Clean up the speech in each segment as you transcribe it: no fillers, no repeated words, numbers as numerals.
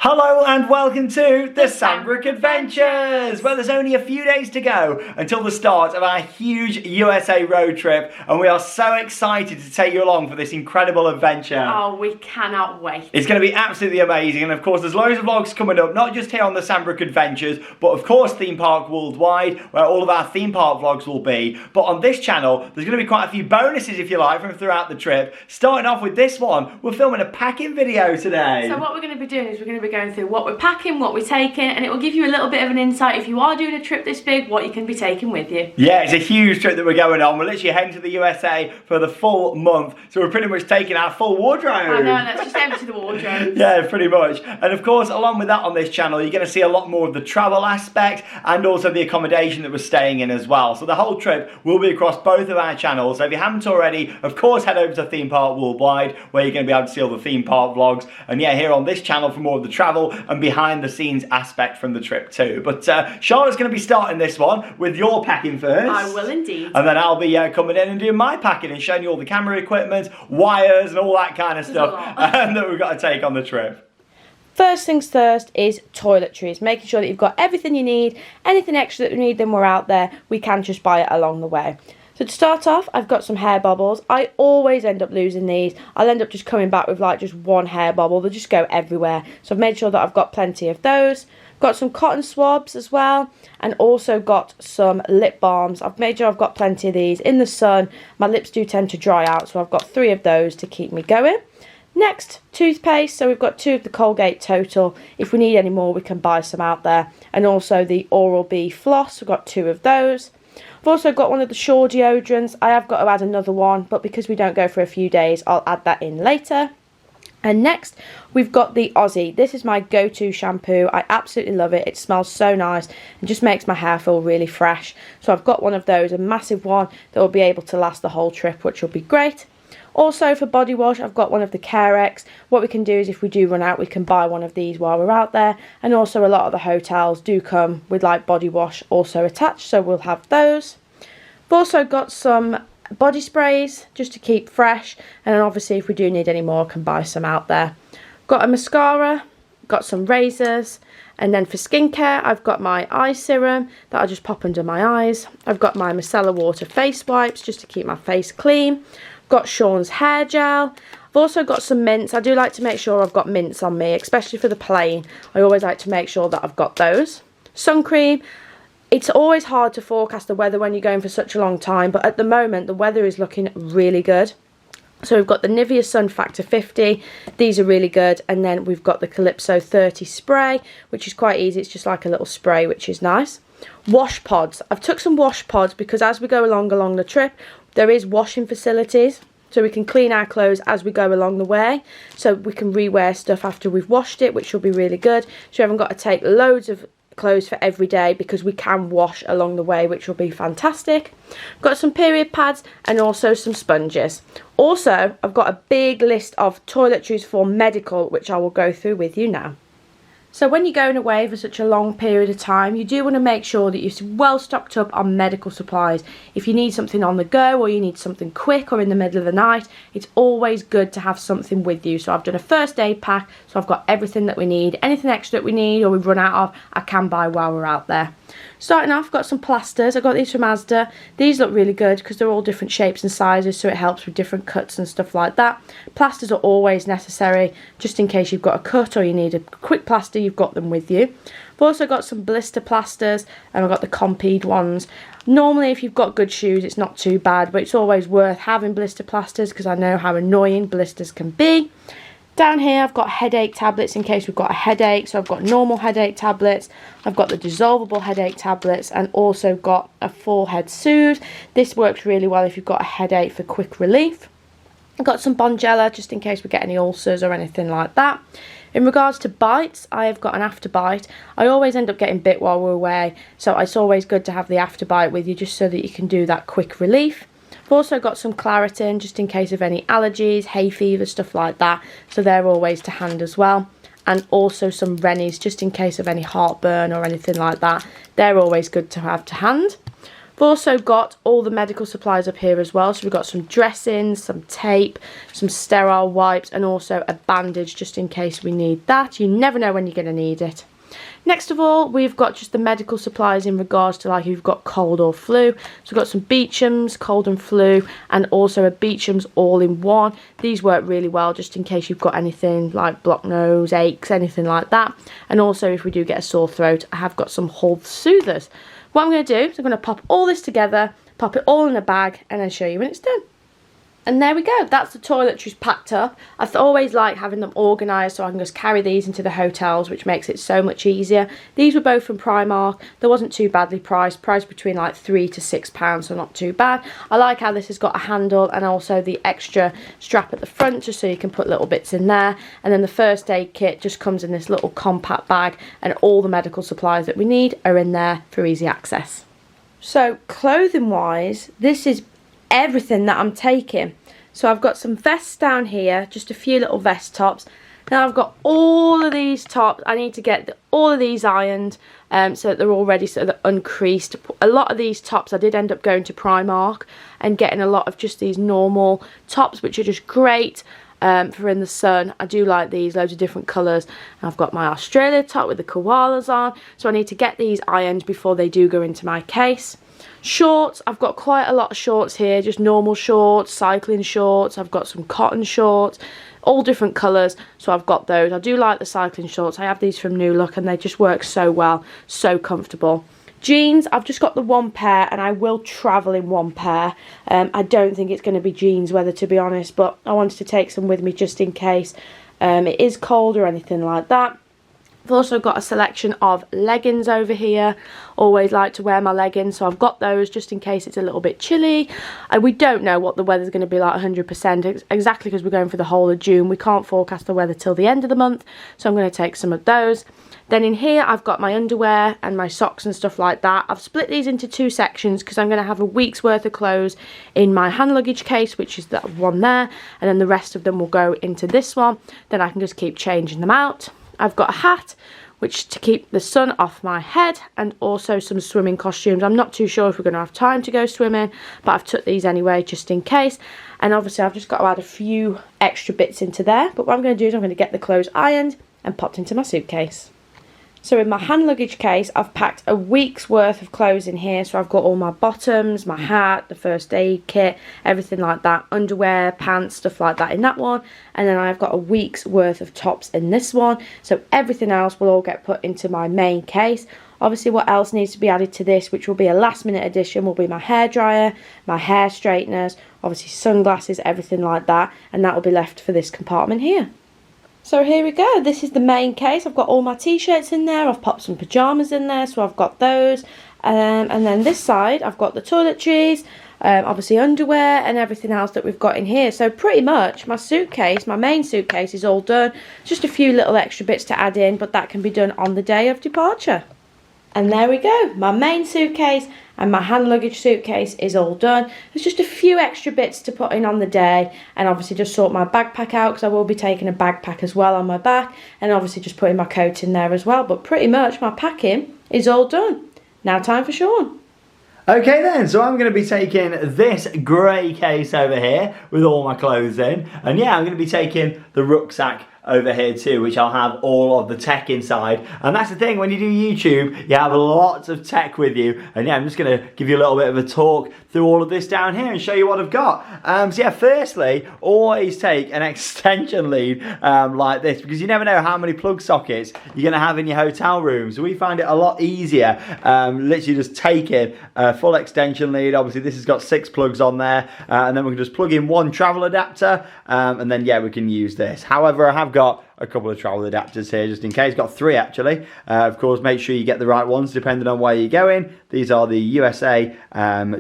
Hello and welcome to the Sanbrooke Adventures, where there's only a few days to go until the start of our huge USA road trip, and we are so excited to take you along for this incredible adventure. Oh, we cannot wait. It's going to be absolutely amazing, and of course there's loads of vlogs coming up, not just here on the Sanbrooke Adventures, but of course Theme Park Worldwide, where all of our theme park vlogs will be. But on this channel, there's going to be quite a few bonuses, if you like, from throughout the trip. Starting off with this one, we're filming a packing video today. So what we're going to be doing is we're going to be going through what we're packing, what we're taking, and it will give you a little bit of an insight if you are doing a trip this big, what you can be taking with you. Yeah, it's a huge trip that we're going on. We're literally heading to the USA for the full month, so we're pretty much taking our full wardrobe. I know, let's just empty the wardrobe. Yeah, pretty much. And of course, along with that on this channel, you're going to see a lot more of the travel aspect and also the accommodation that we're staying in as well. So the whole trip will be across both of our channels. So if you haven't already, of course, head over to Theme Park Worldwide, where you're going to be able to see all the theme park vlogs. And yeah, here on this channel for more of the travel and behind the scenes aspect from the trip too. But Charlotte's going to be starting this one with your packing first. I will indeed. And then I'll be coming in and doing my packing and showing you all the camera equipment, wires and all that kind of stuff that we've got to take on the trip. First things first is toiletries, making sure that you've got everything you need. Anything extra that we need, then we're out there, we can just buy it along the way. So to start off, I've got some hair bubbles. I always end up losing these. I'll end up just coming back with like just one hair bubble. They just go everywhere. So I've made sure that I've got plenty of those. Got some cotton swabs as well, and also got some lip balms. I've made sure I've got plenty of these. In the sun, my lips do tend to dry out, so I've got 3 of those to keep me going. Next, toothpaste. So we've got 2 of the Colgate Total. If we need any more, we can buy some out there. And also the Oral-B floss. We've got 2 of those. I've also got one of the Shore deodorants. I have got to add another one, but because we don't go for a few days, I'll add that in later. And next, we've got the Aussie. This is my go-to shampoo. I absolutely love it. It smells so nice and just makes my hair feel really fresh. So I've got one of those, a massive one that will be able to last the whole trip, which will be great. Also for body wash, I've got one of the Carex. What we can do is if we do run out, we can buy one of these while we're out there. And also a lot of the hotels do come with like body wash also attached, so we'll have those. I've also got some body sprays just to keep fresh, and then obviously if we do need any more, I can buy some out there. Got a mascara, got some razors, and then for skincare I've got my eye serum that I'll just pop under my eyes. I've got my micellar water face wipes just to keep my face clean. Got Sean's hair gel. I've also got some mints. I do like to make sure I've got mints on me, especially for the plane. I always like to make sure that I've got those. Sun cream. It's always hard to forecast the weather when you're going for such a long time, but at the moment the weather is looking really good. So we've got the Nivea Sun Factor 50, these are really good, and then we've got the Calypso 30 spray, which is quite easy, it's just like a little spray, which is nice. Wash pods. I've took some wash pods because as we go along the trip, there is washing facilities, so we can clean our clothes as we go along the way, so we can rewear stuff after we've washed it, which will be really good, so we haven't got to take loads of clothes for every day because we can wash along the way, which will be fantastic. Got some period pads and also some sponges. Also, I've got a big list of toiletries for medical, which I will go through with you now. So when you're going away for such a long period of time, you do want to make sure that you're well stocked up on medical supplies. If you need something on the go or you need something quick or in the middle of the night, it's always good to have something with you. So I've done a first aid pack, so I've got everything that we need. Anything extra that we need or we run out of, I can buy while we're out there. Starting off, got some plasters. I got these from Asda. These look really good because they're all different shapes and sizes, so it helps with different cuts and stuff like that. Plasters are always necessary, just in case you've got a cut or you need a quick plaster, you've got them with you. I've also got some blister plasters, and I've got the Compeed ones. Normally, if you've got good shoes, it's not too bad, but it's always worth having blister plasters because I know how annoying blisters can be. Down here I've got headache tablets in case we've got a headache, so I've got normal headache tablets, I've got the dissolvable headache tablets, and also got a forehead soothe. This works really well if you've got a headache for quick relief. I've got some Bonjela just in case we get any ulcers or anything like that. In regards to bites, I have got an after bite. I always end up getting bit while we're away, so it's always good to have the after bite with you just so that you can do that quick relief. I've also got some Claritin just in case of any allergies, hay fever, stuff like that, so they're always to hand as well. And also some Rennies just in case of any heartburn or anything like that. They're always good to have to hand. I've I've also got all the medical supplies up here as well. So we've got some dressings, some tape, some sterile wipes, and also a bandage just in case we need that. You never know when you're going to need it. Next of all, we've got just the medical supplies in regards to like if you've got cold or flu. So we've got some Beecham's cold and flu, and also a Beecham's all-in-one. These work really well just in case you've got anything like blocked nose, aches, anything like that. And also if we do get a sore throat, I have got some Health Soothers. What I'm going to do is I'm going to pop all this together, pop it all in a bag, and then show you when it's done. And there we go, that's the toiletries packed up. I always like having them organised so I can just carry these into the hotels, which makes it so much easier. These were both from Primark. They wasn't too badly priced between like £3 to £6, so not too bad. I like how this has got a handle and also the extra strap at the front just so you can put little bits in there. And then the first aid kit just comes in this little compact bag, and all the medical supplies that we need are in there for easy access. So clothing wise, this is everything that I'm taking. So I've got some vests down here, just a few little vest tops. Now I've got all of these tops. I need to get all of these ironed so that they're all ready, so they're uncreased. A lot of these tops I did end up going to Primark and getting a lot of just these normal tops, which are just great for in the sun. I do like these, loads of different colours. I've got my Australia top with the koalas on, so I need to get these ironed before they do go into my case. Shorts, I've got quite a lot of shorts here, just normal shorts, cycling shorts, I've got some cotton shorts, all different colours, so I've got those. I do like the cycling shorts. I have these from New Look and they just work so well, so comfortable. Jeans, I've just got the one pair and I will travel in one pair. I don't think it's going to be jeans weather, to be honest, but I wanted to take some with me just in case it is cold or anything like that. I've also got a selection of leggings over here. Always like to wear my leggings, so I've got those just in case it's a little bit chilly. We don't know what the weather's going to be like 100% exactly because we're going for the whole of June. We can't forecast the weather till the end of the month, so I'm going to take some of those. Then in here I've got my underwear and my socks and stuff like that. I've split these into two sections because I'm going to have a week's worth of clothes in my hand luggage case, which is that one there, and then the rest of them will go into this one. Then I can just keep changing them out. I've got a hat, which to keep the sun off my head, and also some swimming costumes. I'm not too sure if we're going to have time to go swimming, but I've took these anyway just in case. And obviously I've just got to add a few extra bits into there. But what I'm going to do is I'm going to get the clothes ironed and popped into my suitcase. So in my hand luggage case, I've packed a week's worth of clothes in here. So I've got all my bottoms, my hat, the first aid kit, everything like that. Underwear, pants, stuff like that in that one. And then I've got a week's worth of tops in this one. So everything else will all get put into my main case. Obviously what else needs to be added to this, which will be a last minute addition, will be my hairdryer, my hair straighteners, obviously sunglasses, everything like that. And that will be left for this compartment here. So here we go, this is the main case. I've got all my t-shirts in there, I've popped some pyjamas in there, so I've got those. And then this side, I've got the toiletries, obviously underwear and everything else that we've got in here. So pretty much my suitcase, my main suitcase is all done. Just a few little extra bits to add in, but that can be done on the day of departure. And there we go, my main suitcase and my hand luggage suitcase is all done. There's just a few extra bits to put in on the day, and obviously just sort my backpack out because I will be taking a backpack as well on my back, and obviously just putting my coat in there as well. But pretty much my packing is all done. Now time for Sean. Okay then, so I'm going to be taking this grey case over here with all my clothes in, and yeah, I'm going to be taking the rucksack over here too, which I'll have all of the tech inside. And that's the thing, when you do YouTube, you have lots of tech with you. And yeah, I'm just going to give you a little bit of a talk through all of this down here and show you what I've got. So yeah, firstly, always take an extension lead like this, because you never know how many plug sockets you're going to have in your hotel room. So we find it a lot easier literally just taking a full extension lead. Obviously this has got 6 plugs on there, and then we can just plug in one travel adapter, and then yeah, we can use this. However, I have got a couple of travel adapters here just in case. Got 3 actually. Of course, make sure you get the right ones depending on where you're going. These are the USA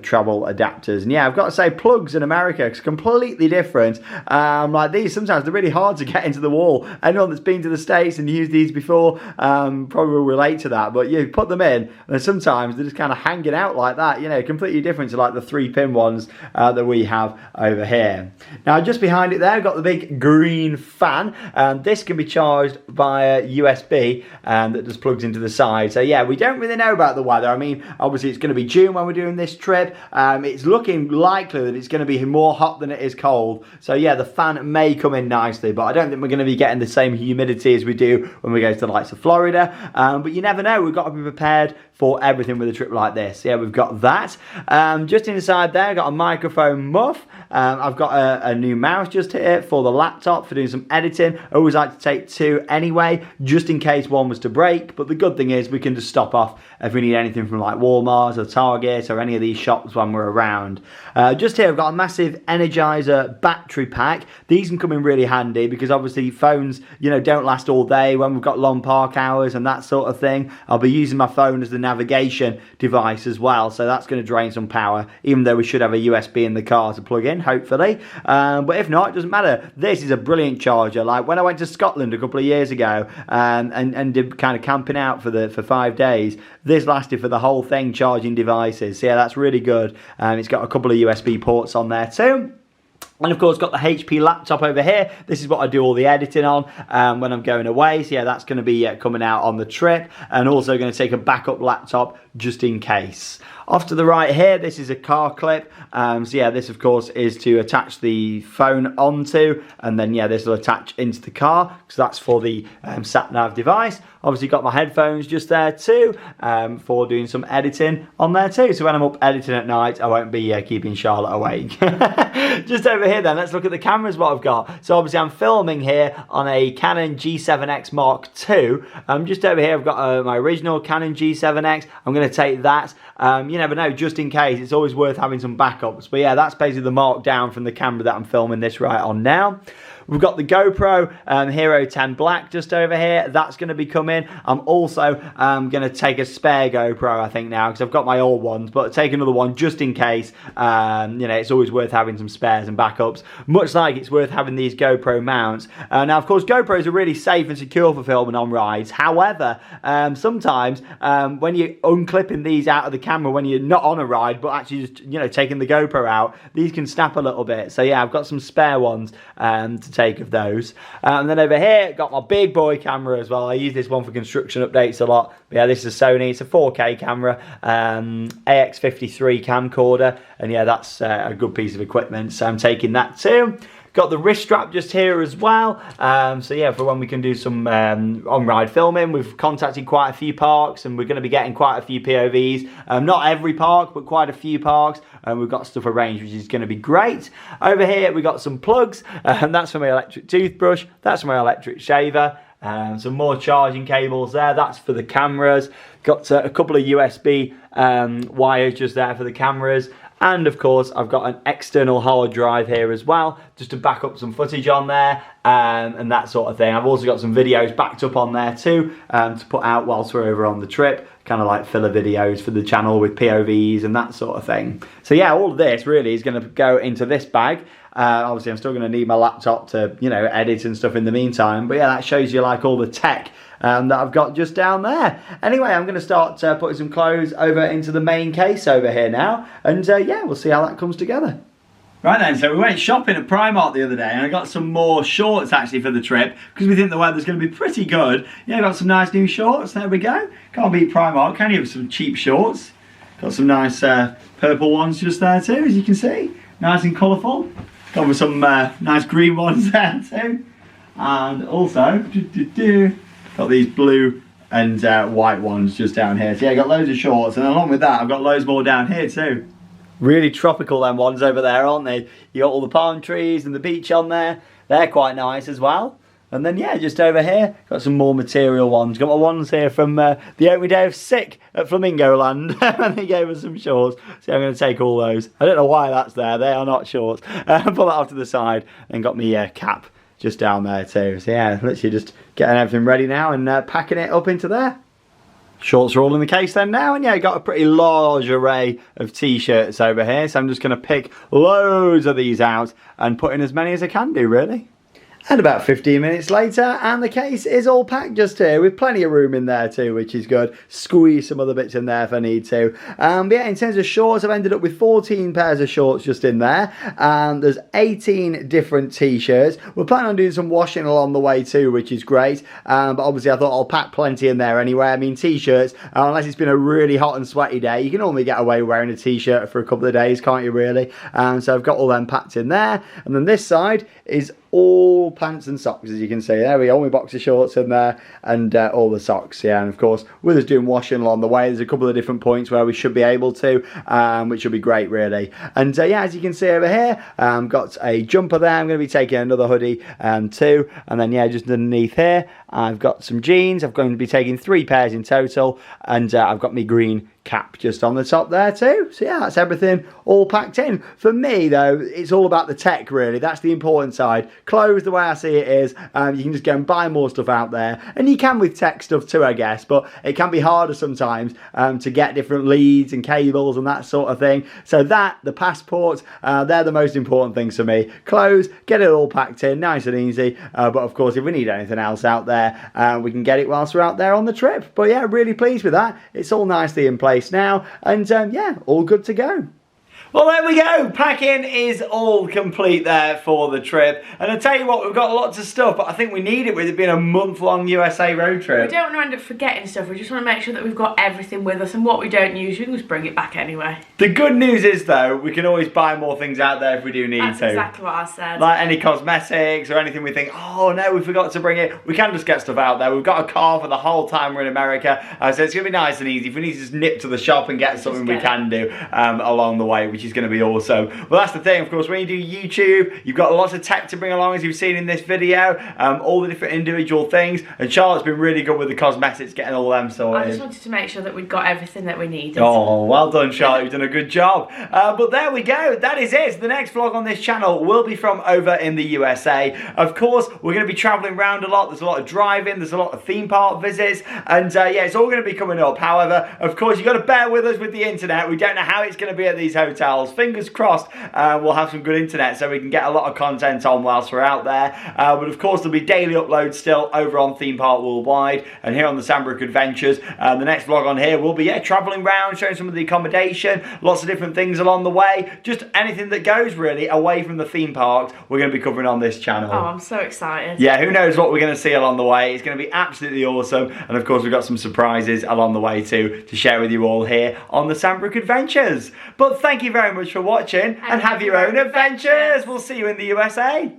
travel adapters. And yeah, I've got to say, plugs in America is completely different. Like these, sometimes they're really hard to get into the wall. Anyone that's been to the States and used these before probably will relate to that. But you put them in and sometimes they're just kind of hanging out like that. You know, completely different to like the 3-pin ones that we have over here. Now, just behind it there, I've got the big green fan. This can be charged via USB that just plugs into the side. So yeah, we don't really know about the weather. I mean, obviously it's going to be June when we're doing this trip. It's looking likely that it's going to be more hot than it is cold. So yeah, the fan may come in nicely, but I don't think we're going to be getting the same humidity as we do when we go to the likes of Florida. But you never know. We've got to be prepared for everything with a trip like this. Yeah, we've got that. Just inside there, I've got a microphone muff. I've got a new mouse just here for the laptop for doing some editing. I always like to take two anyway, just in case one was to break. But the good thing is we can just stop off if we need anything from like Walmart or Target or any of these shops when we're around. Just here I've got a massive Energizer battery pack. These can come in really handy because obviously phones, you know, don't last all day when we've got long park hours and that sort of thing. I'll be using my phone as the navigation device as well, so that's going to drain some power, even though we should have a USB in the car to plug in, hopefully. But if not, it doesn't matter. This is a brilliant charger. Like when I went to Scotland a couple of years ago and did kind of camping out for 5 days, this lasted for the whole thing, charging devices. So yeah, that's really good. It's got a couple of USB ports on there too. And of course got the HP laptop over here. This is what I do all the editing on when I'm going away. So yeah, that's going to be coming out on the trip. And also going to take a backup laptop just in case. Off to the right here, this is a car clip. So yeah, this of course is to attach the phone onto, and then yeah, this will attach into the car, because that's for the sat-nav device. Obviously got my headphones just there too, for doing some editing on there too. So when I'm up editing at night, I won't be keeping Charlotte awake. Just over here then, let's look at the cameras what I've got. So obviously I'm filming here on a Canon G7X Mark II. Just over here I've got my original Canon G7X. I'm going to take that. You never know, just in case. It's always worth having some backups. But yeah, that's basically the mark down from the camera that I'm filming this right on now. We've got the GoPro Hero 10 Black just over here. That's going to be coming. I'm also going to take a spare GoPro, I think, now, because I've got my old ones, but take another one just in case. You know, it's always worth having some spares and backups, much like it's worth having these GoPro mounts. Now, of course, GoPros are really safe and secure for filming on rides. However, sometimes when you're unclipping these out of the camera when you're not on a ride, but actually just, you know, taking the GoPro out, these can snap a little bit. So yeah, I've got some spare ones to take of those. And then over here, got my big boy camera as well. I use this one for construction updates a lot. But yeah, this is a Sony. It's a 4K camera, AX53 camcorder, and yeah, that's a good piece of equipment. So I'm taking that too. Got the wrist strap just here as well. So yeah, for when we can do some on-ride filming. We've contacted quite a few parks, and we're going to be getting quite a few POVs. Not every park, but quite a few parks. And we've got stuff arranged, which is going to be great. Over here, we got some plugs. And that's for my electric toothbrush. That's for my electric shaver. Some more charging cables there. That's for the cameras. Got a couple of USB wires just there for the cameras. And of course, I've got an external hard drive here as well, just to back up some footage on there and that sort of thing. I've also got some videos backed up on there too to put out whilst we're over on the trip, kind of like filler videos for the channel with POVs and that sort of thing. So yeah, all of this really is going to go into this bag. Obviously, I'm still going to need my laptop to, you know, edit and stuff in the meantime. But yeah, that shows you like all the tech that I've got just down there. Anyway, I'm going to start putting some clothes over into the main case over here now. And yeah, we'll see how that comes together. Right then, so we went shopping at Primark the other day, and I got some more shorts actually for the trip, because we think the weather's going to be pretty good. Yeah, I got some nice new shorts. There we go. Can't beat Primark, can you, with some cheap shorts? Got some nice purple ones just there too, as you can see. Nice and colourful. Got with some nice green ones there too. And also, got these blue and white ones just down here. So yeah, I got loads of shorts, and along with that, I've got loads more down here too. Really tropical them ones over there, aren't they? You got all the palm trees and the beach on there. They're quite nice as well. And then yeah, just over here, got some more material ones. Got my ones here from the opening day of Sick at Flamingo Land. And they gave us some shorts. So I'm going to take all those. I don't know why that's there. They are not shorts. Pull that off to the side. And got me cap just down there too. So yeah, literally just getting everything ready now and packing it up into there. Shorts are all in the case then now, and yeah, got a pretty large array of t-shirts over here, so I'm just going to pick loads of these out and put in as many as I can do, really. And about 15 minutes later, and the case is all packed just here, with plenty of room in there too, which is good. Squeeze some other bits in there if I need to. But yeah, in terms of shorts, I've ended up with 14 pairs of shorts just in there. There's 18 different t-shirts. We're planning on doing some washing along the way too, which is great. But obviously I thought I'll pack plenty in there anyway. I mean, t-shirts, unless it's been a really hot and sweaty day, you can normally get away wearing a t-shirt for a couple of days, can't you really? So I've got all them packed in there. And then this side is all pants and socks, as you can see. There we go, my boxer shorts in there, and all the socks, yeah. And of course, with us doing washing along the way, there's a couple of different points where we should be able to, which will be great, really. And yeah, as you can see over here, got a jumper there. I'm going to be taking another hoodie too. And then yeah, just underneath here, I've got some jeans. I'm going to be taking 3 pairs in total, and I've got my green cap just on the top there too. So yeah, that's everything all packed in. For me though, it's all about the tech really. That's the important side. Clothes, the way I see it is, you can just go and buy more stuff out there, and you can with tech stuff too, I guess, but it can be harder sometimes to get different leads and cables and that sort of thing. So that, the passports, they're the most important things for me. Clothes, get it all packed in, nice and easy, but of course if we need anything else out there, we can get it whilst we're out there on the trip. But yeah, really pleased with that. It's all nicely in place now, and yeah, all good to go. Well, there we go. Packing is all complete there for the trip. And I tell you what, we've got lots of stuff, but I think we need it with it being a month-long USA road trip. We don't want to end up forgetting stuff. We just want to make sure that we've got everything with us, and what we don't use, we can just bring it back anyway. The good news is, though, we can always buy more things out there if we do need to. That's exactly what I said. Like any cosmetics or anything we think, oh no, we forgot to bring it. We can just get stuff out there. We've got a car for the whole time we're in America, so it's going to be nice and easy. If we need to just nip to the shop and get something, we can do along the way, which is going to be awesome. Well, that's the thing, of course, when you do YouTube, you've got lots of tech to bring along, as you've seen in this video, all the different individual things, and Charlotte's been really good with the cosmetics, getting all them sorted. I just wanted to make sure that we'd got everything that we needed. Oh, well done, Charlotte, you've done a good job. But there we go, that is it. The next vlog on this channel will be from over in the USA. Of course, we're going to be travelling around a lot. There's a lot of driving, there's a lot of theme park visits, and yeah, it's all going to be coming up. However, of course, you've got to bear with us with the internet. We don't know how it's going to be at these hotels. Fingers crossed we'll have some good internet so we can get a lot of content on whilst we're out there. But of course, there'll be daily uploads still over on Theme Park Worldwide and here on the Sanbrooke Adventures. The next vlog on here will be travelling around, showing some of the accommodation, lots of different things along the way, just anything that goes really away from the theme parks we're going to be covering on this channel. Oh, I'm so excited. Yeah, who knows what we're going to see along the way. It's going to be absolutely awesome, and of course we've got some surprises along the way too to share with you all here on the Sanbrooke Adventures. But thank you very much for watching, and have your own adventures. We'll see you in the USA.